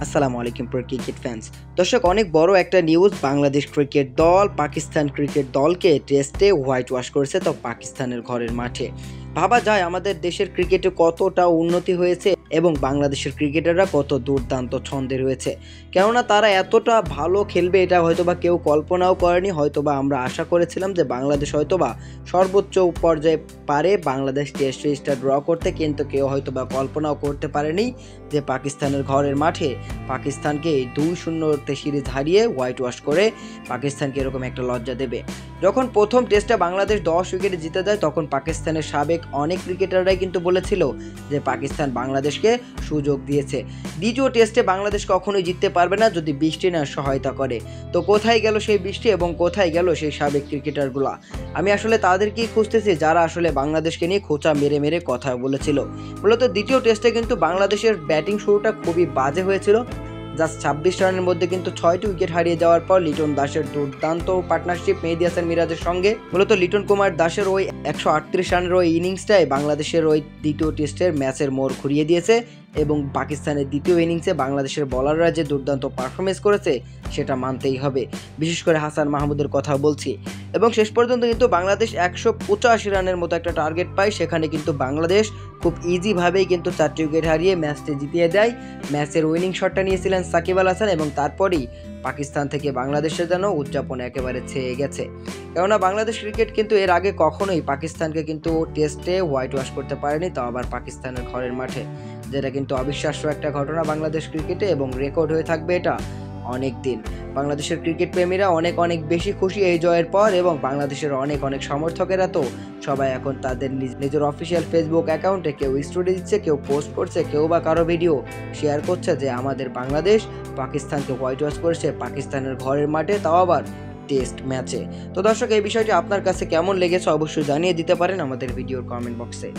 আসসালামু আলাইকুম প্রিয় ক্রিকেট ফ্যান্স। দর্শক, অনেক বড় একটা নিউজ, বাংলাদেশ ক্রিকেট দল পাকিস্তান ক্রিকেট দলকে টেস্টে হোয়াইট ওয়াশ করেছে, তো পাকিস্তানের ঘরের মাঠে। ভাবা যায় আমাদের দেশের ক্রিকেটে কতটা উন্নতি হয়েছে এবং বাংলাদেশের ক্রিকেটাররা কত দুর্দান্ত ছন্দে রয়েছে। কেননা তারা এতটা ভালো খেলবে এটা হয়তোবা কেউ কল্পনাও করেনি। হয়তোবা আমরা আশা করেছিলাম যে বাংলাদেশ হয়তোবা সর্বোচ্চ পর্যায়ে পারে বাংলাদেশ টেস্ট সিরিজটা ড্র করতে, কিন্তু কেউ হয়তোবা কল্পনাও করতে পারেনি যে পাকিস্তানের ঘরের মাঠে পাকিস্তানকে 2-0 সিরিজ হারিয়ে হোয়াইট ওয়াশ করে পাকিস্তানকে এরকম একটা লজ্জা দেবে। যখন প্রথম টেস্টে বাংলাদেশ 10 উইকেটে জিতে যায়, তখন পাকিস্তানের সাবেক অনেক ক্রিকেটাররাই কিন্তু বলেছিল যে পাকিস্তান বাংলাদেশকে সুযোগ দিয়েছে। দ্বিতীয় টেস্টে বাংলাদেশ কখনোই জিততে পারবে না যদি বৃষ্টি না সহায়তা করে। তো কোথায় গেল সেই বৃষ্টি এবং কোথায় গেল সেই সাবেক ক্রিকেটারগুলা? আমি আসলে তাদেরকেই খুঁজতেছি যারা আসলে বাংলাদেশকে নিয়ে খোঁচা মেরে মেরে কথা বলেছিল। মূলত দ্বিতীয় টেস্টে কিন্তু বাংলাদেশের ব্যাটিং শুরুটা খুবই বাজে হয়েছিল। জাস্ট 26 রানের মধ্যে কিন্তু 6টি উইকেট হারিয়ে যাওয়ার পর লিটন দাসের দুর্দান্ত পার্টনারশিপ মেহেদী হাসান মিরাজের সঙ্গে মূলত লিটন কুমার দাসের ওই 138 রানের ওই ইনিংসটাই বাংলাদেশের ওই দ্বিতীয় টেস্টের ম্যাচের মোড় ঘুরিয়ে দিয়েছে এবং পাকিস্তানের দ্বিতীয় ইনিংসে বাংলাদেশের বোলাররা যে দুর্দান্ত পারফরমেন্স করেছে সেটা মানতেই হবে। বিশেষ করে হাসান মাহমুদের কথা বলছি। এবং শেষ পর্যন্ত কিন্তু বাংলাদেশ 185 রানের মতো একটা টার্গেট পায়, সেখানে কিন্তু বাংলাদেশ খুব ইজিভাবেই কিন্তু 4টি উইকেট হারিয়ে ম্যাচটি জিতিয়ে দেয়। ম্যাচের উইনিং শটটা নিয়েছিলেন সাকিব আল হাসান এবং তারপরেই পাকিস্তান থেকে বাংলাদেশের যেন উদযাপন একেবারে ছেয়ে গেছে। কেননা বাংলাদেশ ক্রিকেট কিন্তু এর আগে কখনোই পাকিস্তানকে কিন্তু টেস্টে হোয়াইট ওয়াশ করতে পারেনি, তাও আবার পাকিস্তানের ঘরের মাঠে, যেটা কিন্তু অবিশ্বাস্য একটা ঘটনা বাংলাদেশ ক্রিকেটে এবং রেকর্ড হয়ে থাকবে এটা অনেক দিন। বাংলাদেশের ক্রিকেট প্রেমীরা অনেক অনেক বেশি খুশি এই জয়ের পর এবং বাংলাদেশের অনেক অনেক সমর্থকেরা তো সবাই এখন তাদের নিজের অফিসিয়াল ফেসবুক অ্যাকাউন্টে কেউ স্টোরি দিচ্ছে, কেউ পোস্ট করছে, কেউ বা কারো ভিডিও শেয়ার করছে যে আমাদের বাংলাদেশ পাকিস্তানকে হোয়াইট ওয়াশ করেছে পাকিস্তানের ঘরের মাঠে, তাও আবার টেস্ট ম্যাচে। তো দর্শক, এই বিষয়টি আপনার কাছে কেমন লেগেছে অবশ্যই জানিয়ে দিতে পারেন আমাদের ভিডিওর কমেন্ট বক্সে।